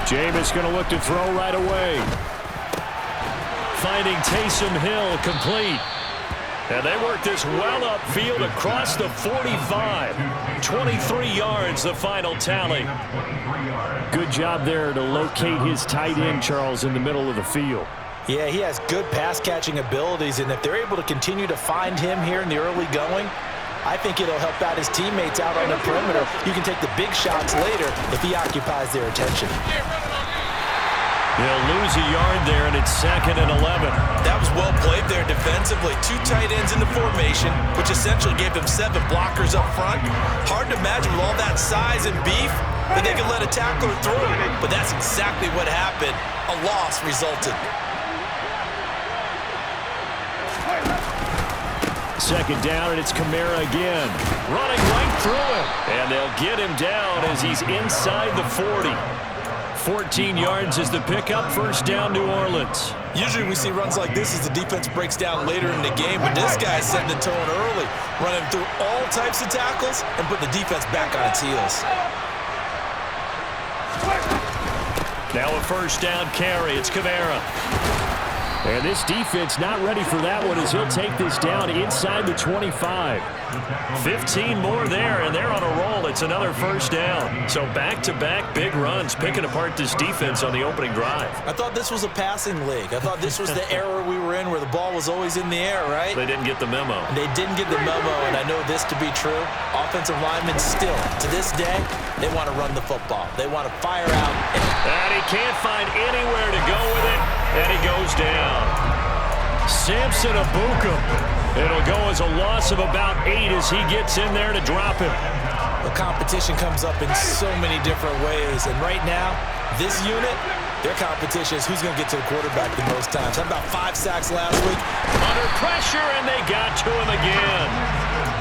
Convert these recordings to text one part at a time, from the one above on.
Jameis going to look to throw right away. Finding Taysom Hill complete. And they work this well upfield across the 45. 23 yards, the final tally. Good job there to locate his tight end, Charles, in the middle of the field. Yeah, he has good pass-catching abilities, and if they're able to continue to find him here in the early going, I think it'll help out his teammates out on the perimeter. You can take the big shots later if he occupies their attention. He'll lose a yard there, and it's 2nd and 11. That was well played there defensively. 2 tight ends in the formation, which essentially gave them 7 blockers up front. Hard to imagine with all that size and beef that they could let a tackler through. But that's exactly what happened. A loss resulted. 2nd down, and it's Kamara again. Running right through him. And they'll get him down as he's inside the 40. 14 yards is the pickup. 1st down, New Orleans. Usually we see runs like this as the defense breaks down later in the game, but this guy's setting the tone early, running through all types of tackles and putting the defense back on its heels. Now a 1st down carry. It's Kamara. And this defense not ready for that one as he'll take this down inside the 25. 15 more there, and they're on a roll. It's another 1st down. So back-to-back big runs, picking apart this defense on the opening drive. I thought this was a passing league. I thought this was the era we were in where the ball was always in the air, right? They didn't get the memo. They didn't get the memo, and I know this to be true. Offensive linemen still, to this day, they want to run the football. They want to fire out. And he can't find anywhere to go with it, and he goes down. Samson Abuka. It'll go as a loss of about 8 as he gets in there to drop him. The competition comes up in so many different ways, and right now, this unit, their competition is who's going to get to the quarterback the most times. How about 5 sacks last week? Under pressure, and they got to him again.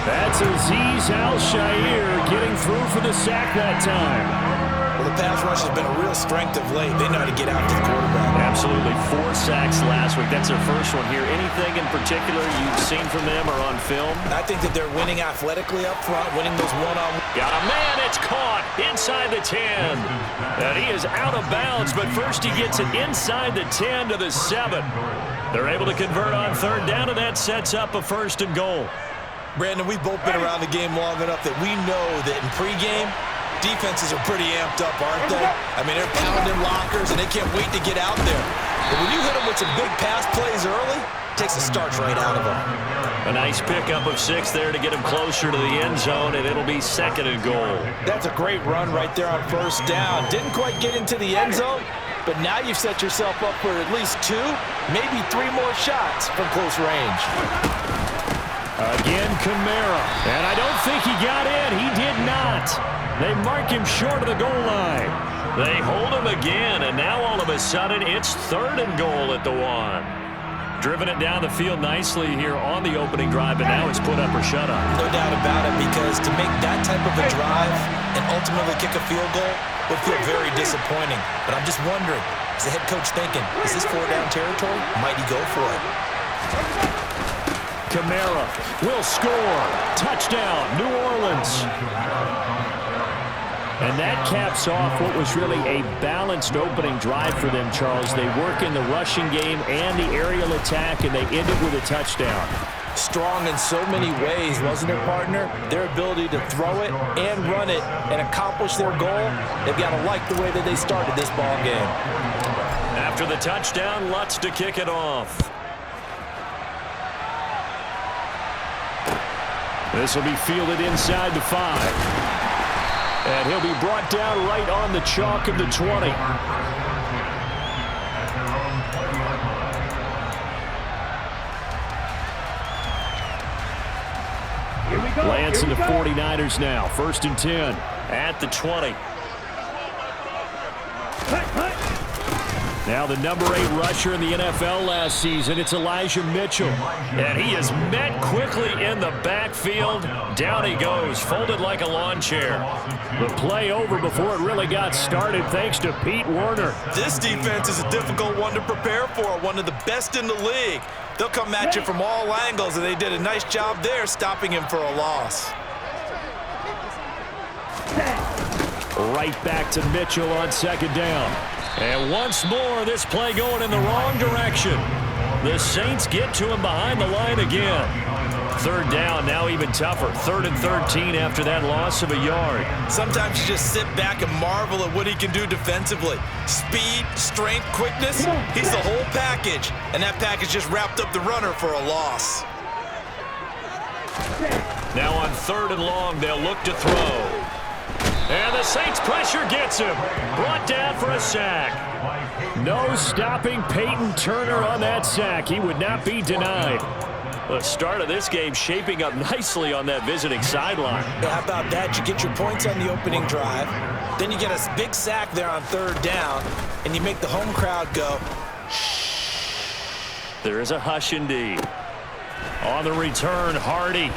That's Azeez Al-Shaair getting through for the sack that time. Well, the pass rush has been a real strength of late. They know how to get out to the quarterback. Absolutely. 4 sacks last week. That's their first one here. Anything in particular you've seen from them or on film? I think that they're winning athletically up front, winning those one-on-one. Got a man. It's caught inside the 10. And he is out of bounds, but first he gets it inside the 10 to the 7. They're able to convert on 3rd down, and that sets up a 1st and goal. Brandon, we've both been around the game long enough that we know that in pregame, defenses are pretty amped up, aren't they? I mean, they're pounding lockers, and they can't wait to get out there. But when you hit them with some big pass plays early, it takes the starch right out of them. A nice pickup of 6 there to get him closer to the end zone, and it'll be 2nd and goal. That's a great run right there on 1st down. Didn't quite get into the end zone, but now you've set yourself up for at least 2, maybe 3 more shots from close range. Again, Kamara. And I don't think he got in. He did not. They mark him short of the goal line. They hold him again, and now all of a sudden it's 3rd and goal at the 1. Driven it down the field nicely here on the opening drive, and now it's put up or shut up. No doubt about it, because to make that type of a drive and ultimately kick a field goal would feel very disappointing. But I'm just wondering, is the head coach thinking, is this 4-down territory? Might he go for it? Kamara will score. Touchdown, New Orleans. And that caps off what was really a balanced opening drive for them, Charles. They work in the rushing game and the aerial attack, and they end it with a touchdown. Strong in so many ways, wasn't it, partner? Their ability to throw it and run it and accomplish their goal, they've got to like the way that they started this ball game. After the touchdown, Lutz to kick it off. This will be fielded inside the 5. And he'll be brought down right on the chalk of the 20. Lance and the 49ers now. 1st and 10 at the 20. Now the number 8 rusher in the NFL last season, it's Elijah Mitchell. And he is met quickly in the backfield. Down he goes, folded like a lawn chair. The play over before it really got started thanks to Pete Werner. This defense is a difficult one to prepare for, one of the best in the league. They'll come at you from all angles, and they did a nice job there stopping him for a loss. Right back to Mitchell on 2nd down. And once more, this play going in the wrong direction. The Saints get to him behind the line again. Third down, now even tougher. 3rd and 13 after that loss of a yard. Sometimes you just sit back and marvel at what he can do defensively. Speed, strength, quickness, he's the whole package. And that package just wrapped up the runner for a loss. Now on 3rd and long, they'll look to throw. And the Saints pressure gets him. Brought down for a sack. No stopping Peyton Turner on that sack. He would not be denied. The start of this game shaping up nicely on that visiting sideline. Yeah, how about that? You get your points on the opening drive. Then you get a big sack there on 3rd down. And you make the home crowd go, shh. There is a hush indeed. On the return, Hardy.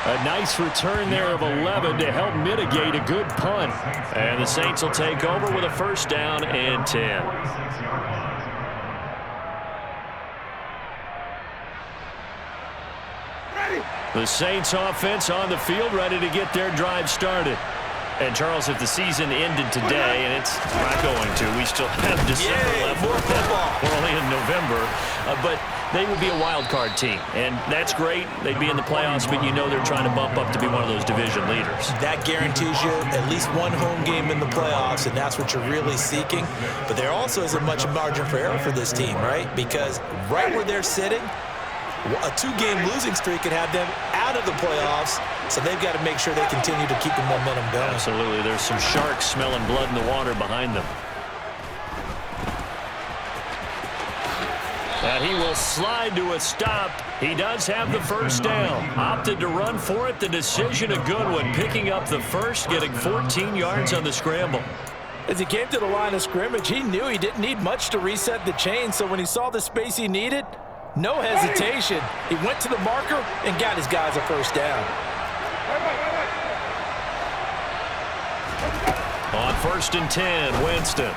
A nice return there of 11 to help mitigate a good punt. And the Saints will take over with a 1st down and 10. The Saints offense on the field, ready to get their drive started. And, Charles, if the season ended today, and it's not going to, we still have December left. More football. We're only in November. But they would be a wild card team. And that's great. They'd be in the playoffs, but you know they're trying to bump up to be one of those division leaders. That guarantees you at least one home game in the playoffs, and that's what you're really seeking. But there also isn't much margin for error for this team, right? Because right where they're sitting, a 2-game losing streak could have them out of the playoffs, so they've got to make sure they continue to keep the momentum going. Absolutely. There's some sharks smelling blood in the water behind them. And he will slide to a stop. He does have the 1st down. Opted to run for it. The decision a good one. Picking up the 1st, getting 14 yards on the scramble. As he came to the line of scrimmage, he knew he didn't need much to reset the chain, so when he saw the space he needed, no hesitation. He went to the marker and got his guys a 1st down. On 1st and 10, Winston.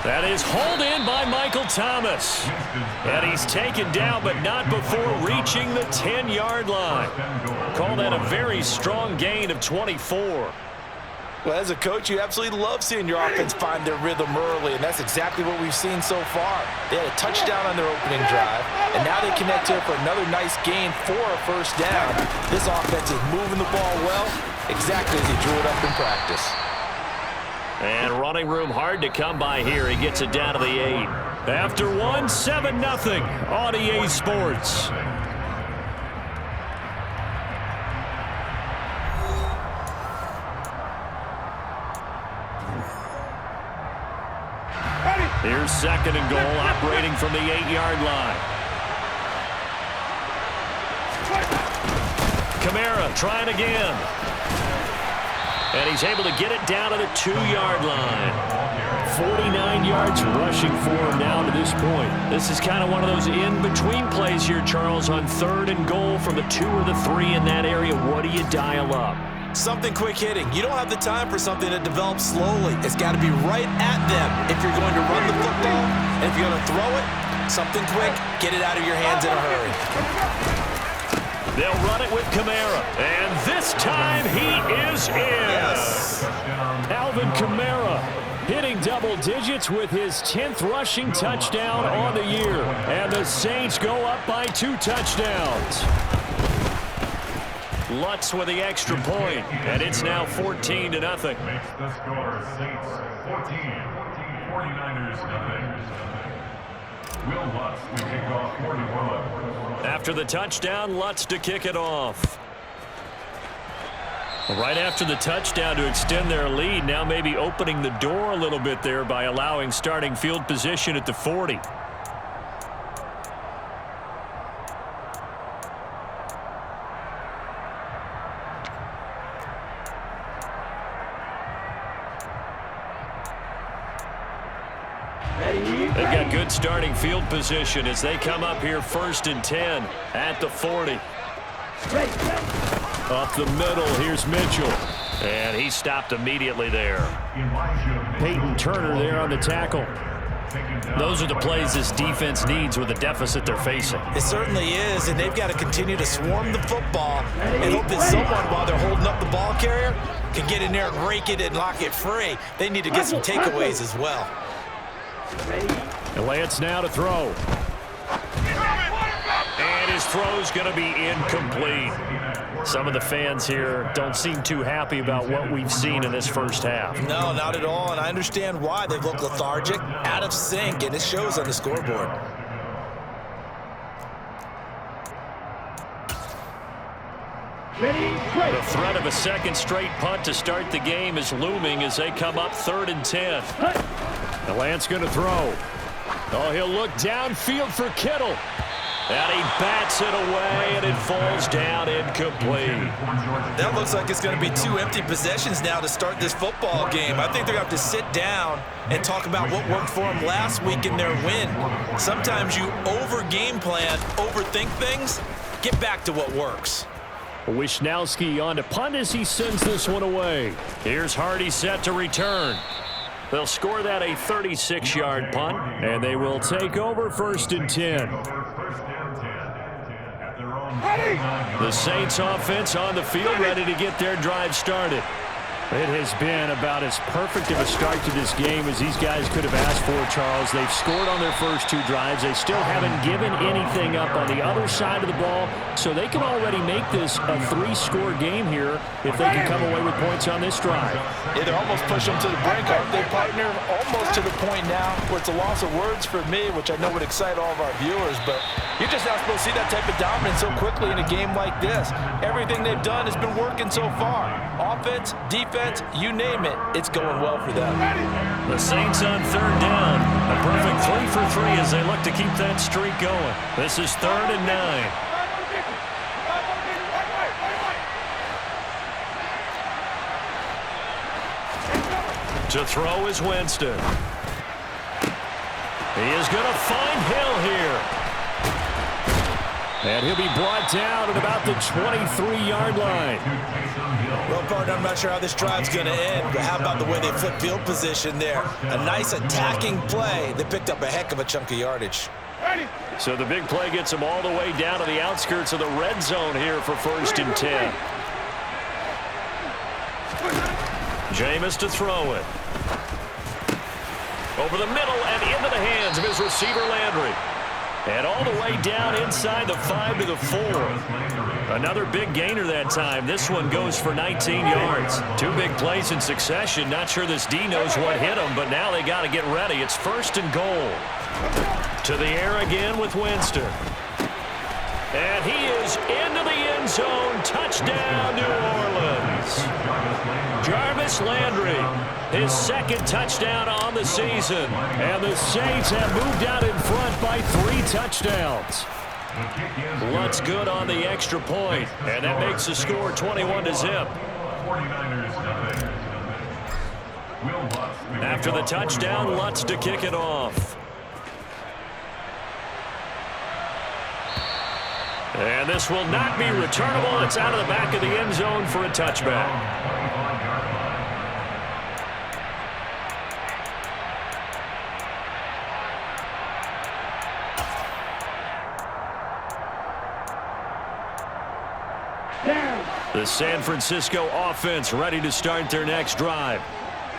That is hauled in by Michael Thomas. And he's taken down, but not before reaching the 10-yard line. Call that a very strong gain of 24. Well, as a coach, you absolutely love seeing your offense find their rhythm early, and that's exactly what we've seen so far. They had a touchdown on their opening drive, and now they connect here for another nice gain for a 1st down. This offense is moving the ball well, exactly as he drew it up in practice. And running room hard to come by here. He gets it down to the 8. After one, 7-0 on EA Sports. Here's 2nd and goal, operating from the 8-yard line. Kamara trying again. And he's able to get it down to the 2-yard line. 49 yards rushing for him now to this point. This is kind of one of those in-between plays here, Charles, on 3rd and goal from the 2 or the 3 in that area. What do you dial up? Something quick hitting. You don't have the time for something that develops slowly. It's got to be right at them if you're going to run the football. And if you're going to throw it, something quick, get it out of your hands in a hurry. They'll run it with Kamara. And this time he is in. Yes. Alvin Kamara hitting double digits with his 10th rushing touchdown on the year. And the Saints go up by 2 touchdowns. Lutz with the extra point, and it's now 14-0. Makes the score Saints 14, 49ers nothing. Will Lutz to kick off 41. After the touchdown, Lutz to kick it off. Right after the touchdown to extend their lead, now maybe opening the door a little bit there by allowing starting field position at the 40. They've got good starting field position as they come up here 1st and 10 at the 40. Up the middle, here's Mitchell. And he stopped immediately there. Peyton Turner there on the tackle. Those are the plays this defense needs with the deficit they're facing. It certainly is, and they've got to continue to swarm the football and hope that someone, while they're holding up the ball carrier, can get in there and rake it and lock it free. They need to get some takeaways as well. And Lance now to throw. And his throw's going to be incomplete. Some of the fans here don't seem too happy about what we've seen in this first half. No, not at all, and I understand why. They look lethargic, out of sync, and it shows on the scoreboard. The threat of a second straight punt to start the game is looming as they come up 3rd and 10. The Lance going to throw. Oh, he'll look downfield for Kittle. And he bats it away, and it falls down incomplete. That looks like it's going to be 2 empty possessions now to start this football game. I think they're going to have to sit down and talk about what worked for them last week in their win. Sometimes you over-game plan, overthink things. Get back to what works. Wishnowski on to punt as he sends this one away. Here's Hardy set to return. They'll score that a 36-yard punt, and they will take over 1st and 10. The Saints offense on the field, ready to get their drive started. It has been about as perfect of a start to this game as these guys could have asked for, Charles. They've scored on their first 2 drives. They still haven't given anything up on the other side of the ball, so they can already make this a 3-score game here if they can come away with points on this drive. Yeah, they're almost pushing them to the brink, aren't they, partner? Almost to the point now where it's a loss of words for me, which I know would excite all of our viewers, but you're just not supposed to see that type of dominance so quickly in a game like this. Everything they've done has been working so far. Offense, defense, you name it, it's going well for them. The Saints on 3rd down. A perfect 3 for 3 as they look to keep that streak going. This is 3rd and 9. To throw is Winston. He is going to find Hill here. And he'll be brought down at about the 23-yard line. Well, partner, I'm not sure how this drive's going to end, but how about the way they flip field position there? A nice attacking play. They picked up a heck of a chunk of yardage. So the big play gets them all the way down to the outskirts of the red zone here for 1st and 10. Jameis to throw it. Over the middle and into the hands of his receiver, Landry. And all the way down inside the 5 to the 4. Another big gainer that time. This one goes for 19 yards. 2 big plays in succession. Not sure this D knows what hit him, but now they got to get ready. It's 1st and goal. To the air again with Winston. And he is into the end zone. Touchdown, New Orleans. Jarvis Landry, his 2nd touchdown on the season. And the Saints have moved out in front by 3 touchdowns. Lutz good on the extra point, and that makes the score 21-0. After the touchdown, Lutz to kick it off. And this will not be returnable. It's out of the back of the end zone for a touchback. The San Francisco offense ready to start their next drive.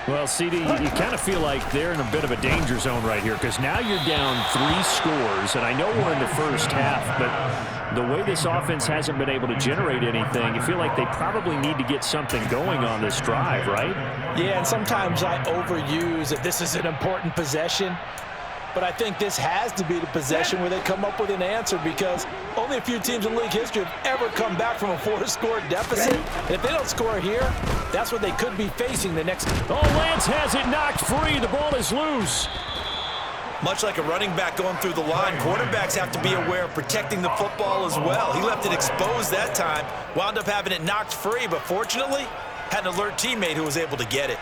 Well, CD, you kind of feel like they're in a bit of a danger zone right here because now you're down 3 scores, and I know we're in the first half, but the way this offense hasn't been able to generate anything, you feel like they probably need to get something going on this drive, right? Yeah, and sometimes I overuse that this is an important possession. But I think this has to be the possession where they come up with an answer because only a few teams in league history have ever come back from a 4-score deficit. And if they don't score here, that's what they could be facing the next. Oh, Lance has it knocked free. The ball is loose. Much like a running back going through the line, quarterbacks have to be aware of protecting the football as well. He left it exposed that time, wound up having it knocked free, but fortunately, had an alert teammate who was able to get it.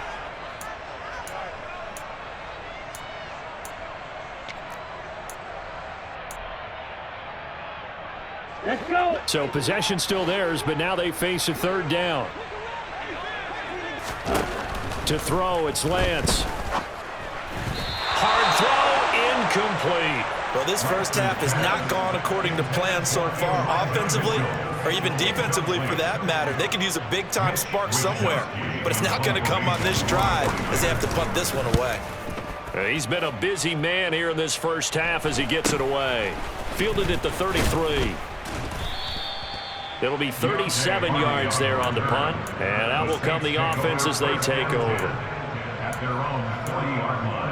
Let's go. So possession still theirs, but now they face a 3rd down. To throw, it's Lance. Hard throw, incomplete. Well, this first half has not gone according to plan so far offensively or even defensively for that matter. They could use a big-time spark somewhere, but it's not going to come on this drive as they have to punt this one away. He's been a busy man here in this first half as he gets it away. Fielded at the 33. It'll be 37 yards there on the punt, and out will come the offense as they take over. At their own 40-yard line.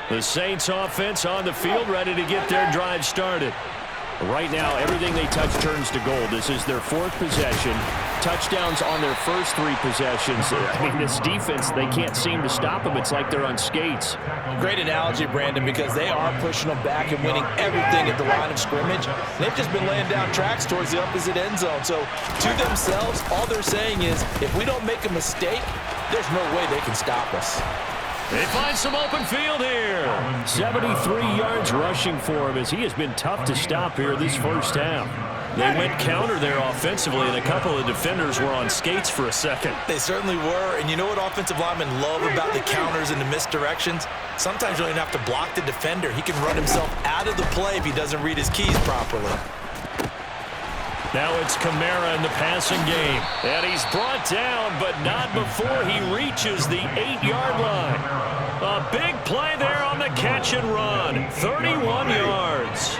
The Saints offense on the field, ready to get their drive started. Right now, everything they touch turns to gold. This is their fourth possession. Touchdowns on their first three possessions. I mean, this defense, they can't seem to stop them. It's like they're on skates. Great analogy, Brandon, because they are pushing them back and winning everything at the line of scrimmage. They've just been laying down tracks towards the opposite end zone. So, to themselves, all they're saying is, if we don't make a mistake, there's no way they can stop us. They find some open field here. 73 yards rushing for him as he has been tough to stop here this first half. They went counter there offensively, and a couple of defenders were on skates for a second. They certainly were, and you know what offensive linemen love about the counters and the misdirections? Sometimes you don't even have to block the defender. He can run himself out of the play if he doesn't read his keys properly. Now it's Kamara in the passing game. And he's brought down, but not before he reaches the 8-yard line. A big play there on the catch and run. 31 yards.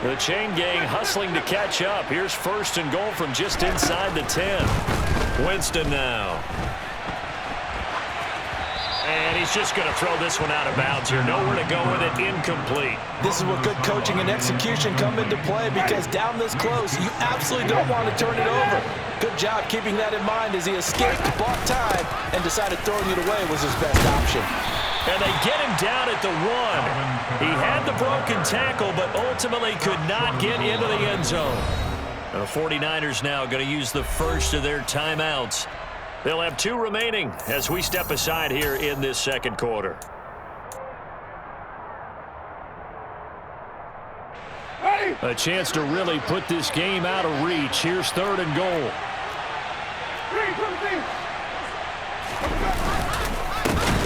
The chain gang hustling to catch up. Here's first and goal from just inside the 10. Winston now. And he's just going to throw this one out of bounds here. Nowhere to go with it. Incomplete. This is where good coaching and execution come into play, because down this close, you absolutely don't want to turn it over. Good job keeping that in mind as he escaped, bought time, and decided throwing it away was his best option. And they get him down at the 1. He had the broken tackle, but ultimately could not get into the end zone. The 49ers now going to use the first of their timeouts. They'll have 2 remaining as we step aside here in this second quarter. A chance to really put this game out of reach. Here's third and goal.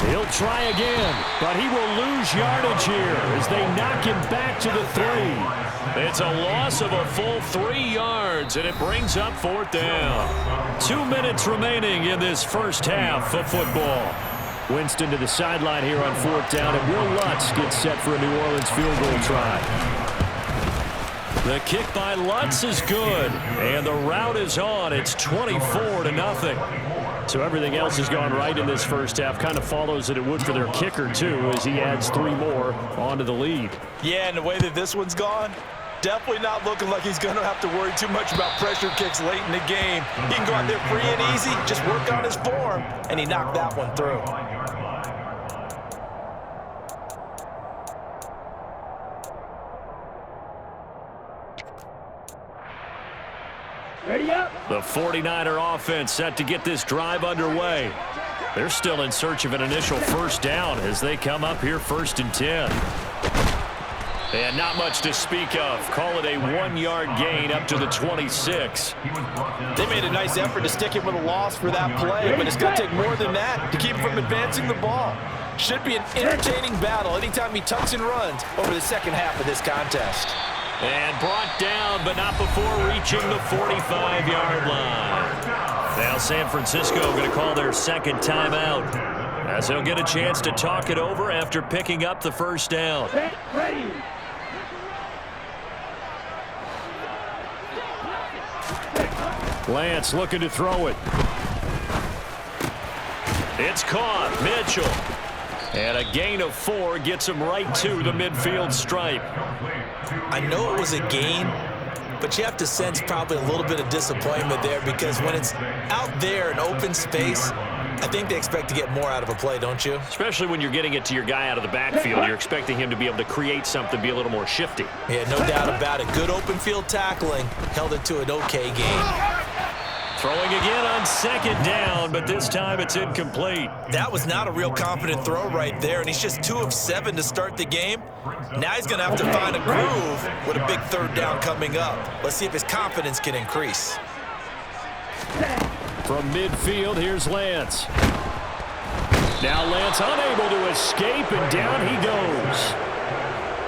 He'll try again, but he will lose yardage here as they knock him back to the 3. It's a loss of a full 3 yards, and it brings up fourth down. 2 minutes remaining in this first half of football. Winston to the sideline here on fourth down, and Will Lutz gets set for a New Orleans field goal try. The kick by Lutz is good, and the route is on. It's 24-0. So everything else has gone right in this first half. Kind of follows that it would for their kicker, too, as he adds 3 more onto the lead. Yeah, and the way that this one's gone, definitely not looking like he's going to have to worry too much about pressure kicks late in the game. He can go out there free and easy, just work on his form, and he knocked that one through. Ready up. The 49er offense set to get this drive underway. They're still in search of an initial first down as they come up here first and 10. And not much to speak of. Call it a 1-yard gain up to the 26. They made a nice effort to stick him with a loss for that play, but it's going to take more than that to keep him from advancing the ball. Should be an entertaining battle anytime he tucks and runs over the second half of this contest. And brought down, but not before reaching the 45-yard line. Now San Francisco going to call their second timeout, as they'll get a chance to talk it over after picking up the first down. Ready. Lance looking to throw it. It's caught. Mitchell. And a gain of 4 gets him right to the midfield stripe. I know it was a gain, but you have to sense probably a little bit of disappointment there, because when it's out there in open space, I think they expect to get more out of a play, don't you? Especially when you're getting it to your guy out of the backfield. You're expecting him to be able to create something, be a little more shifty. Yeah, no doubt about it. Good open field tackling held it to an okay game. Throwing again on second down, but this time it's incomplete. That was not a real confident throw right there, and he's just 2 of 7 to start the game. Now he's going to have to find a groove with a big third down coming up. Let's see if his confidence can increase. From midfield, here's Lance. Now Lance unable to escape, and down he goes.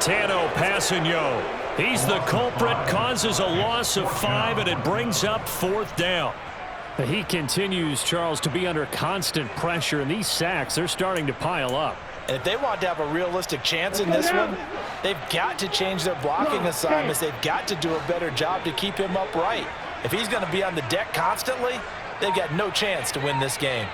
Tano Passanio. He's the culprit, causes a loss of 5, and it brings up 4th down. He continues, Charles, to be under constant pressure, and these sacks, they're starting to pile up. And if they want to have a realistic chance in this one, they've got to change their blocking assignments. They've got to do a better job to keep him upright. If he's going to be on the deck constantly, they've got no chance to win this game.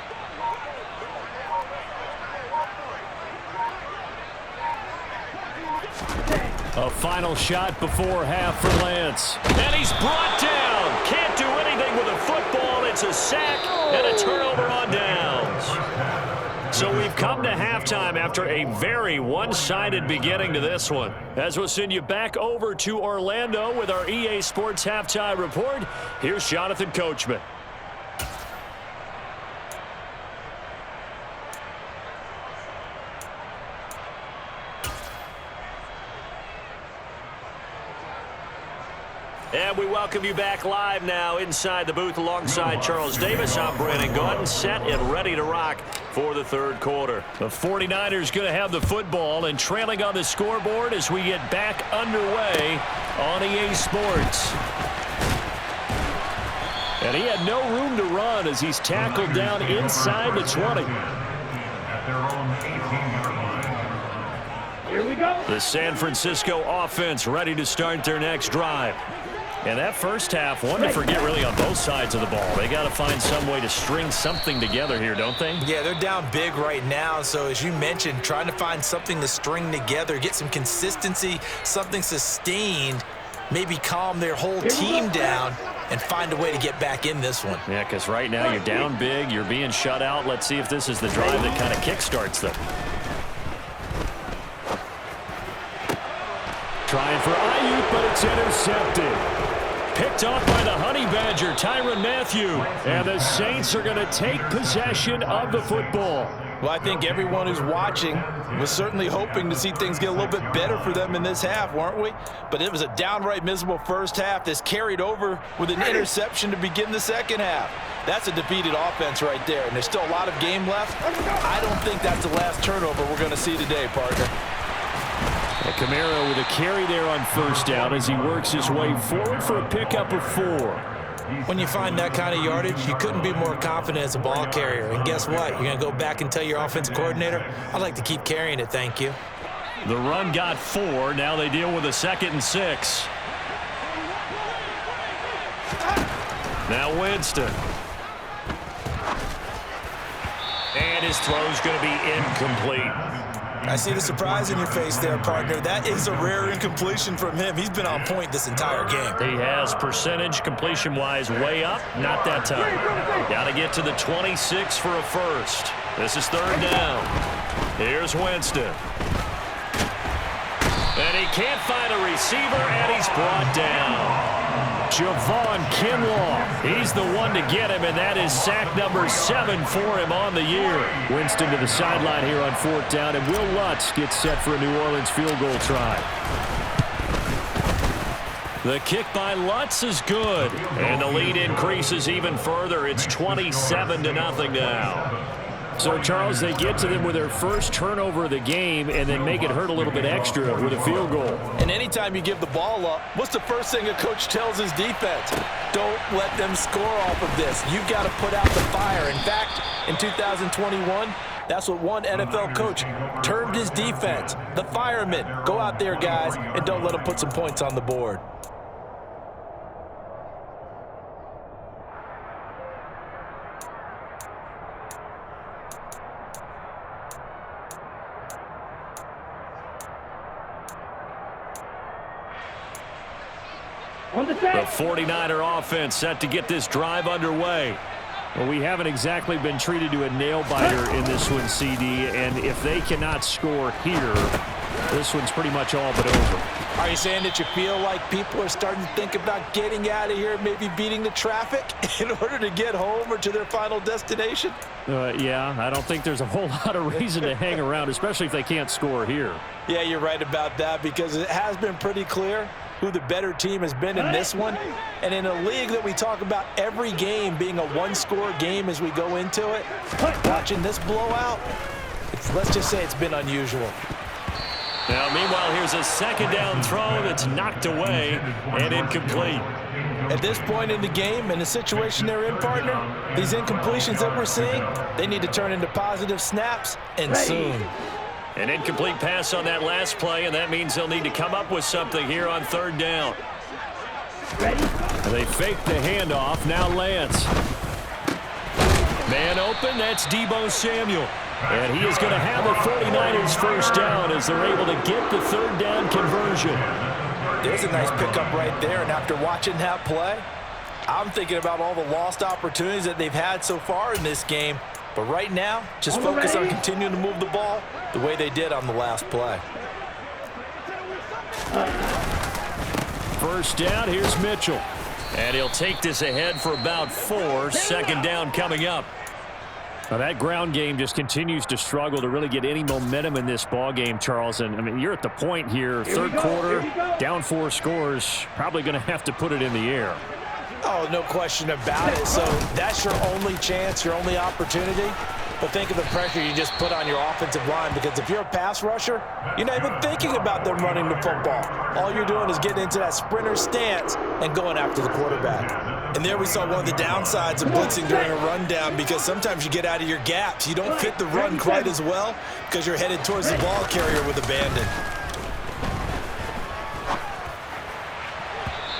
A final shot before half for Lance. And he's brought down. Can't do anything with a football. It's a sack and a turnover on downs. So we've come to halftime after a very one-sided beginning to this one. As we'll send you back over to Orlando with our EA Sports Halftime Report, here's Jonathan Coachman. And we welcome you back live now inside the booth alongside Charles Davis. I'm Brandon Gordon, set and ready to rock for the third quarter. The 49ers going to have the football and trailing on the scoreboard as we get back underway on EA Sports. And he had no room to run as he's tackled down inside the 20. Here we go. The San Francisco offense ready to start their next drive. And that first half, one to forget really on both sides of the ball. They got to find some way to string something together here, don't they? Yeah, they're down big right now. So as you mentioned, trying to find something to string together, get some consistency, something sustained, maybe calm their whole team down and find a way to get back in this one. Yeah, because right now you're down big, you're being shut out. Let's see if this is the drive that kind of kickstarts them. Trying for Ayuk, but it's intercepted. Picked off by the Honey Badger, Tyrann Mathieu. And the Saints are going to take possession of the football. Well, I think everyone who's watching was certainly hoping to see things get a little bit better for them in this half, weren't we? But it was a downright miserable first half that's carried over with an interception to begin the second half. That's a defeated offense right there, and there's still a lot of game left. I don't think that's the last turnover we're going to see today, partner. Camaro with a carry there on first down as he works his way forward for a pickup of 4. When you find that kind of yardage, you couldn't be more confident as a ball carrier. And guess what? You're going to go back and tell your offensive coordinator, I'd like to keep carrying it, thank you. The run got 4. Now they deal with a 2nd and 6. Now Winston. And his throw's going to be incomplete. I see the surprise in your face there, partner. That is a rare incompletion from him. He's been on point this entire game. He has percentage completion-wise way up. Not that time. Got to get to the 26 for a first. This is 3rd down. Here's Winston. And he can't find a receiver, and he's brought down. Javon Kinlaw, he's the one to get him, and that is sack number 7 for him on the year. Winston to the sideline here on 4th down, and Will Lutz gets set for a New Orleans field goal try. The kick by Lutz is good, and the lead increases even further. It's 27-0 now. So, Charles, they get to them with their first turnover of the game and then make it hurt a little bit extra with a field goal. And anytime you give the ball up, what's the first thing a coach tells his defense? Don't let them score off of this. You've got to put out the fire. In fact, in 2021, that's what one NFL coach termed his defense. The firemen. Go out there, guys, and don't let them put some points on the board. The 49er offense set to get this drive underway. Well, we haven't exactly been treated to a nail-biter in this one, CD, and if they cannot score here, this one's pretty much all but over. Are you saying that you feel like people are starting to think about getting out of here, maybe beating the traffic in order to get home or to their final destination? Yeah, I don't think there's a whole lot of reason to hang around, especially if they can't score here. Yeah, you're right about that, because it has been pretty clear who the better team has been in this one. And in a league that we talk about every game being a one-score game as we go into it, watching this blowout, let's just say it's been unusual. Now, meanwhile, here's a second down throw that's knocked away and incomplete. At this point in the game, in the situation they're in, partner, these incompletions that we're seeing, they need to turn into positive snaps, and soon. An incomplete pass on that last play, and that means they'll need to come up with something here on third down. And they fake the handoff. Now Lance. Man open, that's Deebo Samuel. And he is going to have the 49ers first down as they're able to get the third down conversion. There's a nice pickup right there, and after watching that play, I'm thinking about all the lost opportunities that they've had so far in this game. But right now, just focus on continuing to move the ball the way they did on the last play. First down, here's Mitchell. And he'll take this ahead for about 4. Second down coming up. Now that ground game just continues to struggle to really get any momentum in this ball game, Charles. And I mean, you're at the point here, third quarter, down 4 scores, probably going to have to put it in the air. Oh, no question about it. So that's your only chance, your only opportunity. But think of the pressure you just put on your offensive line, because if you're a pass rusher, you're not even thinking about them running the football. All you're doing is getting into that sprinter stance and going after the quarterback. And there we saw one of the downsides of blitzing during a rundown, because sometimes you get out of your gaps. You don't fit the run quite as well because you're headed towards the ball carrier with abandon.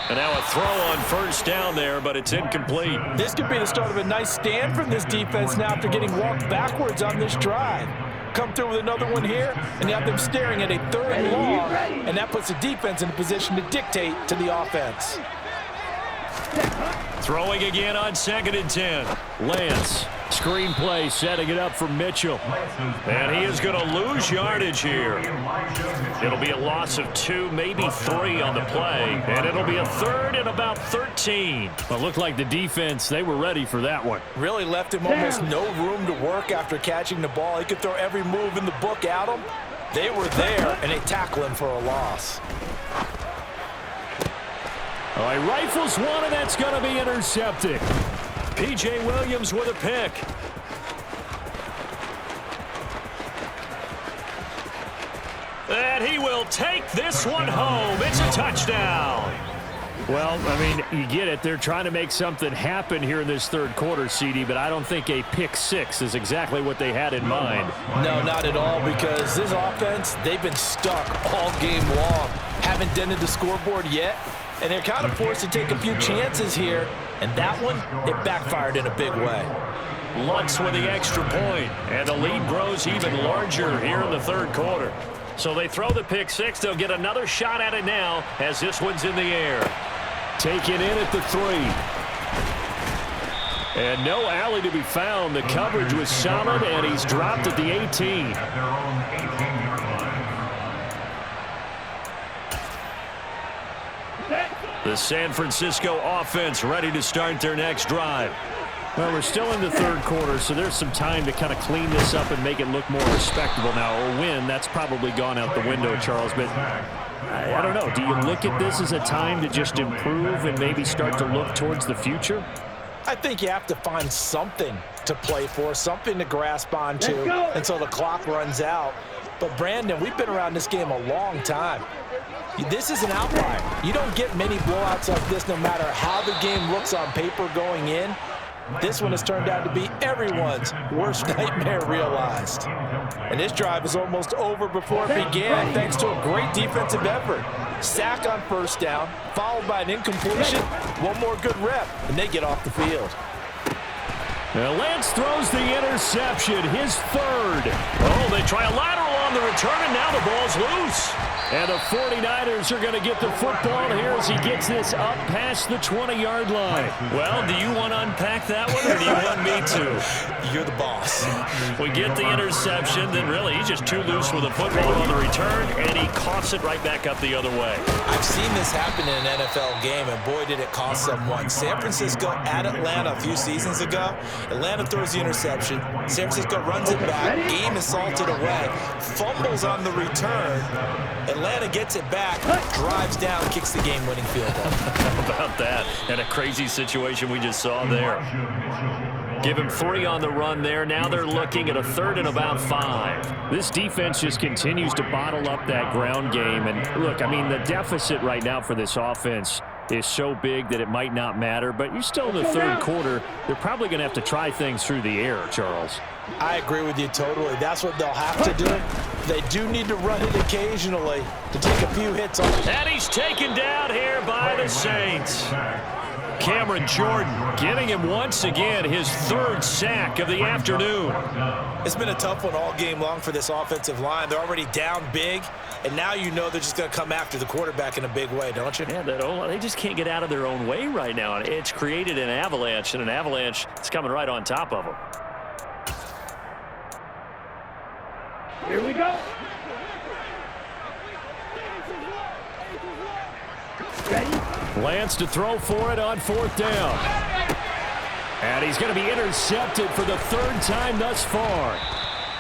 And now a throw on first down there, but it's incomplete. This could be the start of a nice stand from this defense now after getting walked backwards on this drive. Come through with another one here, and you have them staring at a third and long, and that puts the defense in a position to dictate to the offense. Throwing again on 2nd and 10. Lance. Screen play setting it up for Mitchell. And he is going to lose yardage here. It'll be a loss of 2, maybe 3 on the play. And it'll be a third and about 13. But looked like the defense, they were ready for that one. Really left him almost no room to work after catching the ball. He could throw every move in the book at him. They were there, and they tackle him for a loss. All right, rifles one, and that's going to be intercepted. P.J. Williams with a pick. And he will take this one home. It's a touchdown. Well, I mean, you get it. They're trying to make something happen here in this third quarter, CD, but I don't think a pick 6 is exactly what they had in mind. No, not at all, because this offense, they've been stuck all game long. Haven't dented the scoreboard yet. And they're kind of forced to take a few chances here. And that one, it backfired in a big way. Lutz with the extra point. And the lead grows even larger here in the third quarter. So they throw the pick 6. They'll get another shot at it now as this one's in the air. Taken in at the 3. And no alley to be found. The coverage was solid, and he's dropped at the 18. At their own 18-yard line. The San Francisco offense ready to start their next drive. Well, we're still in the third quarter, so there's some time to kind of clean this up and make it look more respectable now. A win, that's probably gone out the window, Charles. But I don't know. Do you look at this as a time to just improve and maybe start to look towards the future? I think you have to find something to play for, something to grasp onto until the clock runs out. But, Brandon, we've been around this game a long time. This is an outlier. You don't get many blowouts like this no matter how the game looks on paper going in. This one has turned out to be everyone's worst nightmare realized. And this drive is almost over before it began thanks to a great defensive effort. Sack on first down, followed by an incompletion, one more good rep, and they get off the field. Now Lance throws the interception, his third. Oh, they try a lateral on the return, and now the ball's loose. And the 49ers are going to get the football here as he gets this up past the 20-yard line. Well, do you want to unpack that one, or do you want me to? You're the boss. We get the interception, then really he's just too loose with the football on the return, and he coughs it right back up the other way. I've seen this happen in an NFL game, and boy, did it cost someone. San Francisco at Atlanta a few seasons ago. Atlanta throws the interception. San Francisco runs it back. Game is salted away. fumbles on the return. Atlanta gets it back, drives down, kicks the game-winning field goal. How about that? And a crazy situation we just saw there. Give him 3 on the run there. Now they're looking at a 3rd and about 5. This defense just continues to bottle up that ground game. And look, I mean, the deficit right now for this offense is so big that it might not matter. But you're still in the 3rd quarter. They're probably going to have to try things through the air, Charles. I agree with you totally. That's what they'll have to do. They do need to run it occasionally to take a few hits on it. And he's taken down here by the Saints. Cameron Jordan giving him once again his 3rd sack of the afternoon. It's been a tough one all game long for this offensive line. They're already down big, and now you know they're just going to come after the quarterback in a big way, don't you? Yeah, they just can't get out of their own way right now. It's created an avalanche, and an avalanche is coming right on top of them. Here we go. Lance to throw for it on 4th down. And he's going to be intercepted for the 3rd time thus far.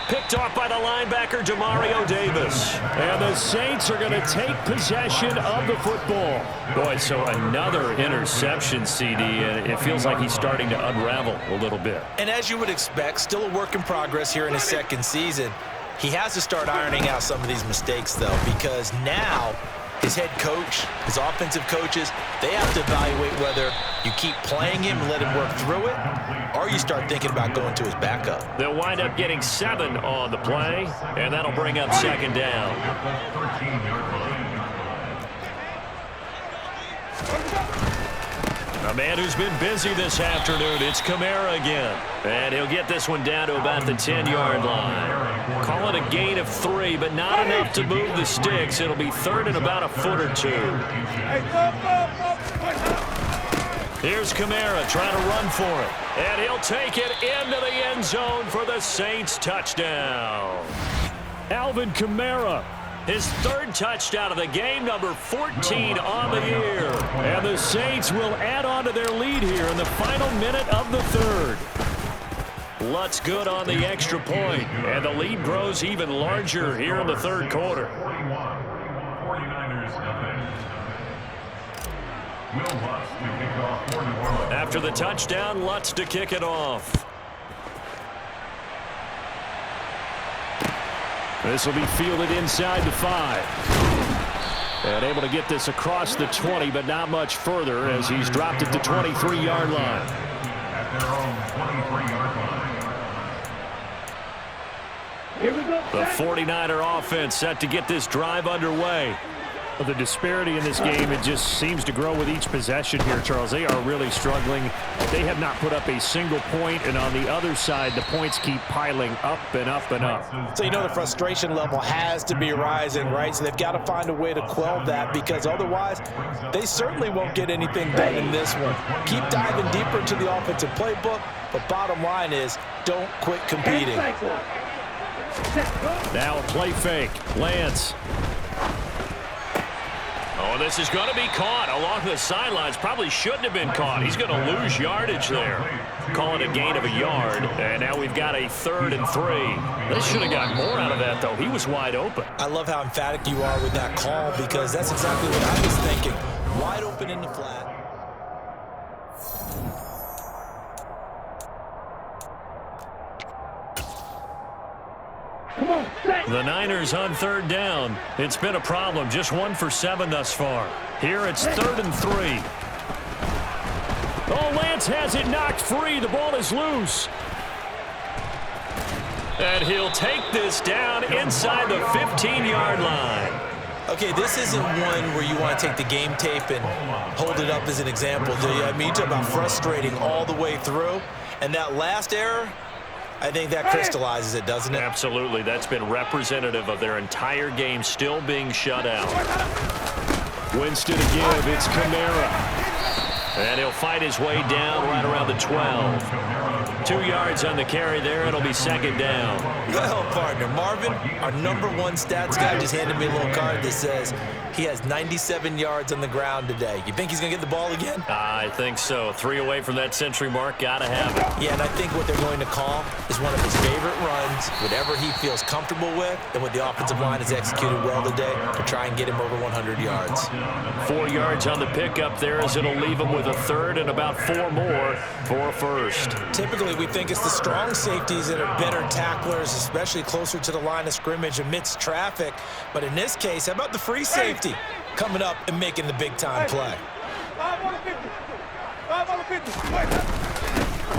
Picked off by the linebacker, Demario Davis. And the Saints are going to take possession of the football. Boy, so another interception, CD, and it feels like he's starting to unravel a little bit. And as you would expect, still a work in progress here in his 2nd season. He has to start ironing out some of these mistakes, though, because now his head coach, his offensive coaches, they have to evaluate whether you keep playing him and let him work through it, or you start thinking about going to his backup. They'll wind up getting 7 on the play, and that'll bring up 2nd down. A man who's been busy this afternoon, it's Kamara again. And he'll get this one down to about the 10-yard line. Call it a gain of 3, but not enough to move the sticks. It'll be 3rd and about a foot or 2. Here's Kamara trying to run for it. And he'll take it into the end zone for the Saints touchdown. Alvin Kamara. His 3rd touchdown of the game, number 14 on the year. And the Saints will add on to their lead here in the final minute of the 3rd. Lutz good on the extra point, and the lead grows even larger here in the 3rd quarter. 49ers defense. After the touchdown, Lutz to kick it off. This will be fielded inside the 5. And able to get this across the 20, but not much further as he's dropped it to 23-yard line. At their own 23-yard line. Here we go. The 49er offense set to get this drive underway. The disparity in this game, it just seems to grow with each possession here, Charles. They are really struggling. They have not put up a single point, and on the other side, the points keep piling up and up and up. So you know the frustration level has to be rising, right? So they've got to find a way to quell that, because otherwise they certainly won't get anything done in this one. Keep diving deeper into the offensive playbook, but bottom line is don't quit competing. Now a play fake. Lance. Oh, this is going to be caught along the sidelines. Probably shouldn't have been caught. He's going to lose yardage there. Call it a gain of a yard, and now we've got a 3rd and 3. They should have gotten more out of that, though. He was wide open. I love how emphatic you are with that call, because that's exactly what I was thinking. Wide open in the flat. The Niners on 3rd down. It's been a problem. Just 1 for 7 thus far. Here it's 3rd and 3. Oh, Lance has it knocked free. The ball is loose. And he'll take this down inside the 15-yard line. Okay, this isn't one where you want to take the game tape and hold it up as an example, do you? I mean, you talk about frustrating all the way through. And that last error, I think that crystallizes it, doesn't it? Absolutely. That's been representative of their entire game still being shut out. Winston to give. It's Kamara. And he'll fight his way down right around the 12. 2 yards on the carry there. It'll be second down. Well, partner, Marvin, our #1 stats guy, just handed me a little card that says he has 97 yards on the ground today. You think he's going to get the ball again? I think so. 3 away from that century mark. Got to have it. Yeah, and I think what they're going to call is one of his favorite runs, whatever he feels comfortable with, and what the offensive line has executed well today to try and get him over 100 yards. 4 yards on the pickup there as it'll leave him with a third and about 4 more for a first. Typically, we think it's the strong safeties that are better tacklers, especially closer to the line of scrimmage amidst traffic. But in this case, how about the free safety coming up and making the big-time play?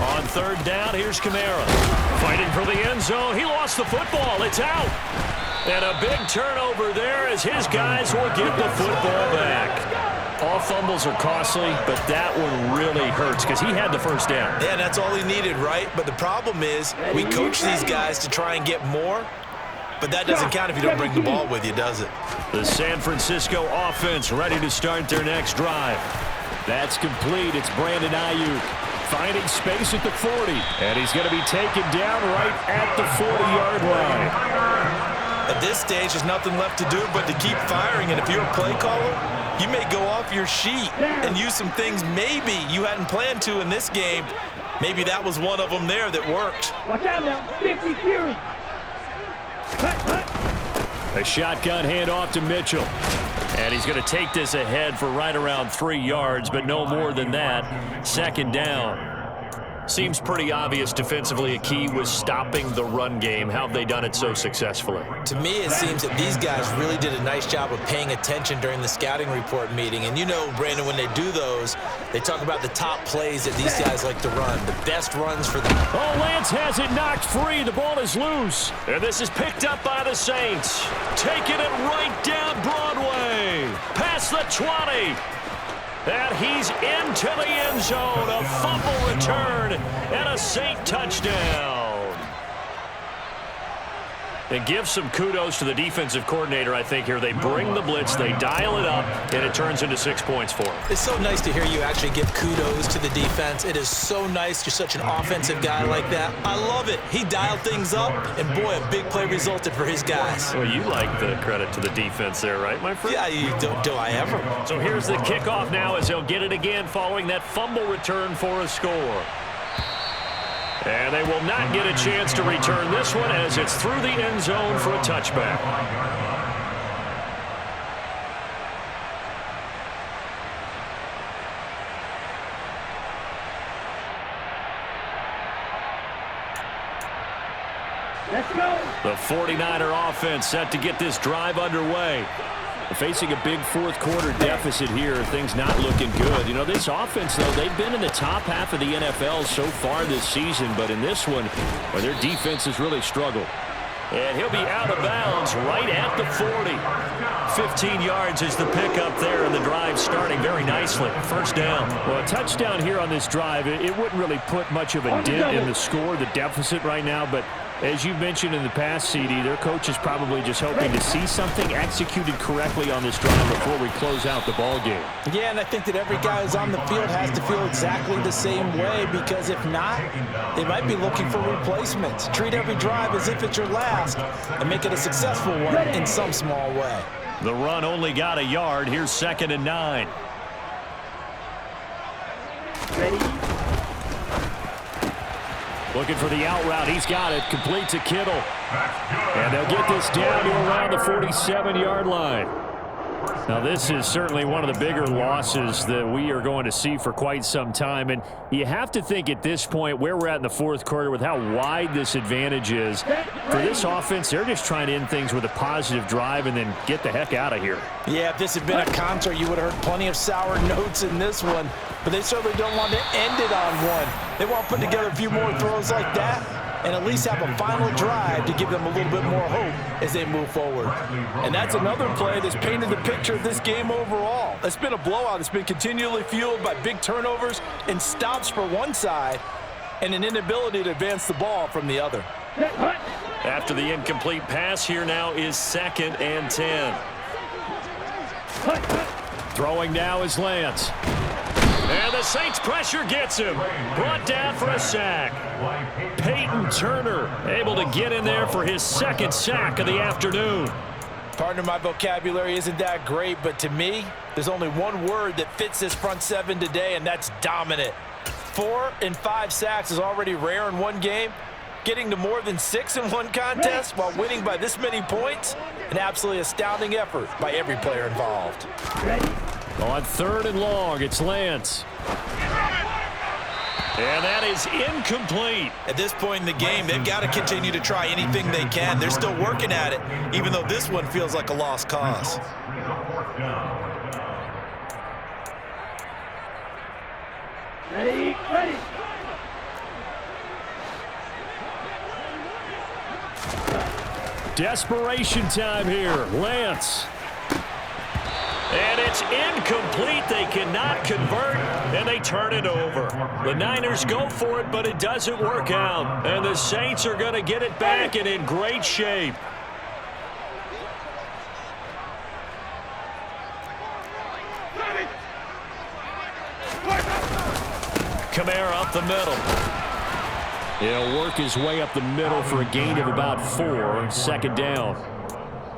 On third down, here's Kamara. Fighting for the end zone. He lost the football. It's out. And a big turnover there as his guys will get the football back. All fumbles are costly, but that one really hurts because he had the first down. Yeah, and that's all he needed, right? But the problem is we coach these guys to try and get more, but that doesn't count if you don't bring the ball with you, does it? The San Francisco offense ready to start their next drive. That's complete. It's Brandon Ayuk finding space at the 40, and he's going to be taken down right at the 40-yard line. At this stage, there's nothing left to do but to keep firing, and if you're a play caller, you may go off your sheet and use some things maybe you hadn't planned to in this game. Maybe that was one of them there that worked. Watch out now. 50 Fury. A shotgun handoff to Mitchell. And he's going to take this ahead for right around 3 yards, but no more than that. Second down. Seems pretty obvious defensively a key was stopping the run game. How have they done it so successfully? To me, it seems that these guys really did a nice job of paying attention during the scouting report meeting. And you know, Brandon, when they do those, they talk about the top plays that these guys like to run, the best runs for them. Oh, Lance has it knocked free. The ball is loose. And this is picked up by the Saints. Taking it right down Broadway. Past the 20. And he's into the end zone. A fumble return and a Saint touchdown. And give some kudos to the defensive coordinator, I think, here. They bring the blitz, they dial it up, and it turns into 6 points for them. It's so nice to hear you actually give kudos to the defense. It is so nice. You're such an offensive guy like that. I love it. He dialed things up, and boy, a big play resulted for his guys. Well, you like the credit to the defense there, right, my friend? Yeah, do I ever? So here's the kickoff now as they'll get it again following that fumble return for a score. And they will not get a chance to return this one as it's through the end zone for a touchback. Let's go. The 49er offense set to get this drive underway. Facing a big fourth-quarter deficit here, things not looking good. You know, this offense, though, they've been in the top half of the NFL so far this season, but in this one, well, their defense has really struggled. And he'll be out of bounds right at the 40. 15 yards is the pickup there, and the drive starting very nicely. First down. Well, a touchdown here on this drive, it wouldn't really put much of a dent in the score, the deficit right now, but as you mentioned in the past, CD, their coach is probably just hoping to see something executed correctly on this drive before we close out the ball game. Yeah, and I think that every guy who's on the field has to feel exactly the same way, because if not, they might be looking for replacements. Treat every drive as if it's your last and make it a successful one in some small way. The run only got a yard. Here's 2nd and 9. Ready? Looking for the out route. He's got it. Complete to Kittle. And they'll get this down to around the 47-yard line. Now, this is certainly one of the bigger losses that we are going to see for quite some time. And you have to think at this point where we're at in the fourth quarter with how wide this advantage is. For this offense, they're just trying to end things with a positive drive and then get the heck out of here. Yeah, if this had been a concert, you would have heard plenty of sour notes in this one. But they certainly don't want to end it on one. They want to put together a few more throws like that and at least have a final drive to give them a little bit more hope as they move forward. And that's another play that's painted the picture of this game overall. It's been a blowout. It's been continually fueled by big turnovers and stops for one side and an inability to advance the ball from the other. After the incomplete pass, here now is 2nd and 10. Throwing now is Lance. And the Saints pressure gets him. Brought down for a sack. Peyton Turner able to get in there for his second sack of the afternoon. Partner, my vocabulary isn't that great, but to me, there's only one word that fits this front seven today, and that's dominant. 4 and 5 sacks is already rare in one game. Getting to more than 6 in one contest while winning by this many points, an absolutely astounding effort by every player involved. On 3rd and long, it's Lance. And that is incomplete. At this point in the game, they've got to continue to try anything they can. They're still working at it, even though this one feels like a lost cause. Ready. Desperation time here. Lance. And it's incomplete. They cannot convert, and they turn it over. The Niners go for it, but it doesn't work out. And the Saints are going to get it back and in great shape. Kamara up the middle. He'll work his way up the middle for a gain of about 4. Second down.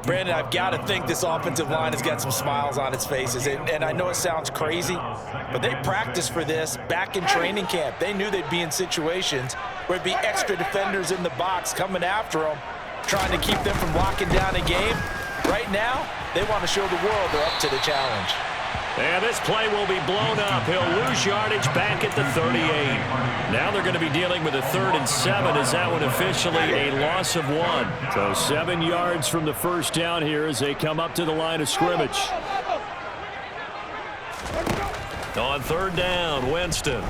Brandon, I've got to think this offensive line has got some smiles on its faces. And I know it sounds crazy, but they practiced for this back in training camp. They knew they'd be in situations where it'd be extra defenders in the box coming after them, trying to keep them from locking down a game. Right now, they want to show the world they're up to the challenge. And this play will be blown up. He'll lose yardage back at the 38. Now they're going to be dealing with a 3rd and 7 as that one officially a loss of 1. So 7 yards from the first down here as they come up to the line of scrimmage. On 3rd down, Winston.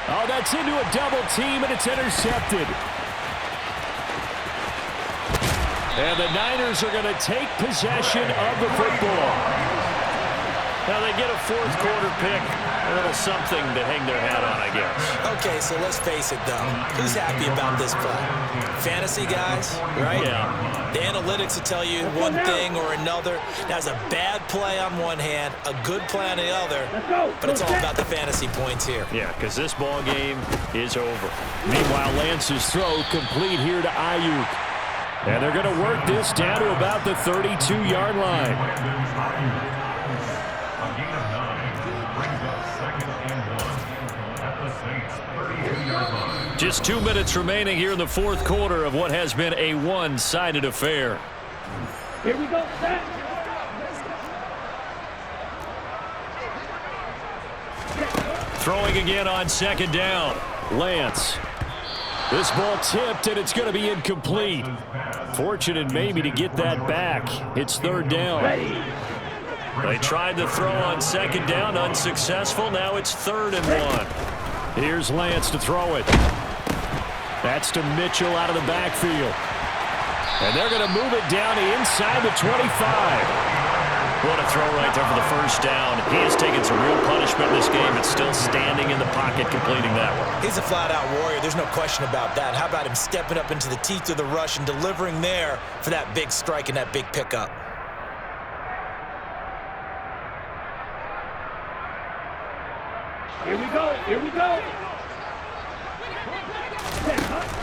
Oh, that's into a double team, and it's intercepted. And the Niners are going to take possession of the football. Now they get a 4th quarter pick. A little something to hang their hat on, I guess. Okay, so let's face it, though. Who's happy about this play? Fantasy guys, right? Yeah. The analytics will tell you one thing or another. That's a bad play on one hand, a good play on the other. But it's all about the fantasy points here. Yeah, because this ball game is over. Meanwhile, Lance's throw complete here to Ayuk. And they're going to work this down to about the 32-yard line. Just 2 minutes remaining here in the 4th quarter of what has been a one-sided affair. Here we go, set. Throwing again on 2nd down. Lance. This ball tipped, and it's going to be incomplete. Fortunate maybe to get that back. It's 3rd down. They tried to throw on 2nd down, unsuccessful. Now it's 3rd and 1. Here's Lance to throw it. That's to Mitchell out of the backfield. And they're going to move it down inside the 25. What a throw right there for the first down. He has taken some real punishment in this game, but still standing in the pocket completing that one. He's a flat-out warrior. There's no question about that. How about him stepping up into the teeth of the rush and delivering there for that big strike and that big pickup? Here we go. Here we go.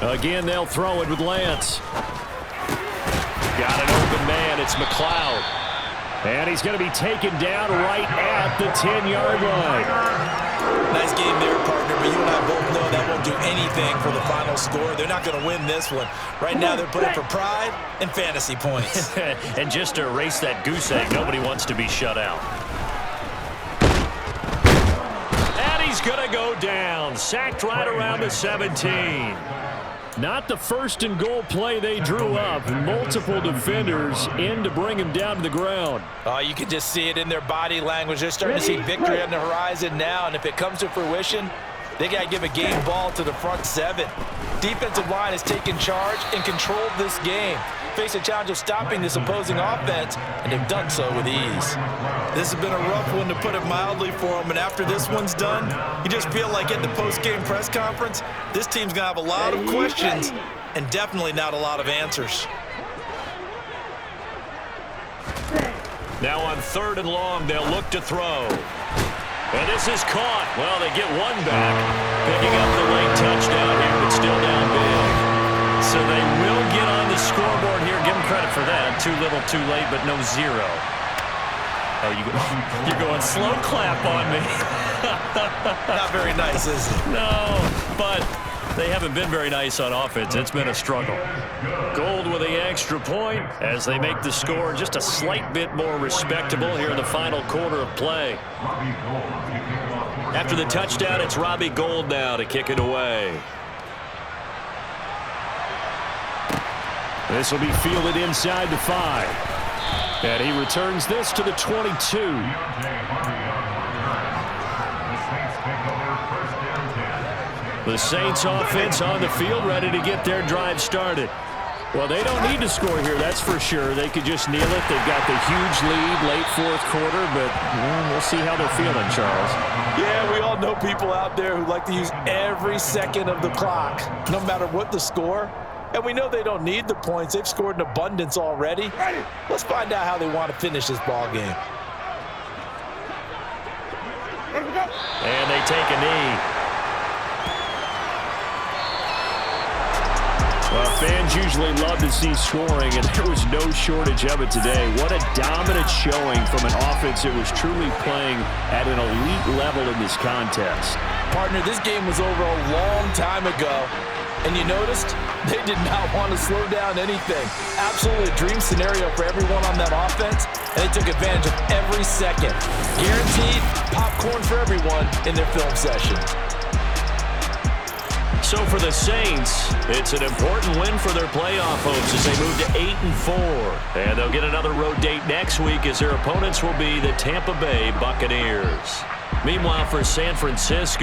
Again, they'll throw it with Lance. Got an open man. It's McLeod. And he's going to be taken down right at the 10-yard line. Nice game there, partner, but you and I both know that won't do anything for the final score. They're not going to win this one. Right now, they're playing for pride and fantasy points. And just to erase that goose egg, nobody wants to be shut out. And he's going to go down. Sacked right around the 17. Not the 1st and goal play they drew up. Multiple defenders in to bring him down to the ground. Oh, you can just see it in their body language. They're starting to see victory on the horizon now, and if it comes to fruition, they got to give a game ball to the front 7. Defensive line has taken charge and controlled this game. Face a challenge of stopping this opposing offense, and they've done so with ease. This has been a rough one, to put it mildly, for them, and after this one's done, you just feel like at the post-game press conference, this team's going to have a lot of questions and definitely not a lot of answers. Now on 3rd and long, they'll look to throw. And this is caught. Well, they get one back. Picking up the late touchdown here, but still down big. So they will get on the scoreboard here. Give them credit for that. Too little, too late, but no zero. Oh, you're going slow clap on me. Not very nice, is it? No, but they haven't been very nice on offense. It's been a struggle. Gold with the extra point as they make the score just a slight bit more respectable here in the final quarter of play. After the touchdown, it's Robbie Gould now to kick it away. This will be fielded inside the 5. And he returns this to the 22. The Saints offense on the field, ready to get their drive started. Well, they don't need to score here, that's for sure. They could just kneel it. They've got the huge lead late fourth quarter, but we'll see how they're feeling, Charles. Yeah, we all know people out there who like to use every second of the clock, no matter what the score. And we know they don't need the points. They've scored in abundance already. Let's find out how they want to finish this ball game. And they take a knee. Well, fans usually love to see scoring, and there was no shortage of it today. What a dominant showing from an offense that was truly playing at an elite level in this contest. Partner, this game was over a long time ago. And you noticed they did not want to slow down anything. Absolutely a dream scenario for everyone on that offense, and they took advantage of every second. Guaranteed popcorn for everyone in their film session. So for the Saints, it's an important win for their playoff hopes as they move to 8-4. And they'll get another road date next week as their opponents will be the Tampa Bay Buccaneers. Meanwhile, for San Francisco,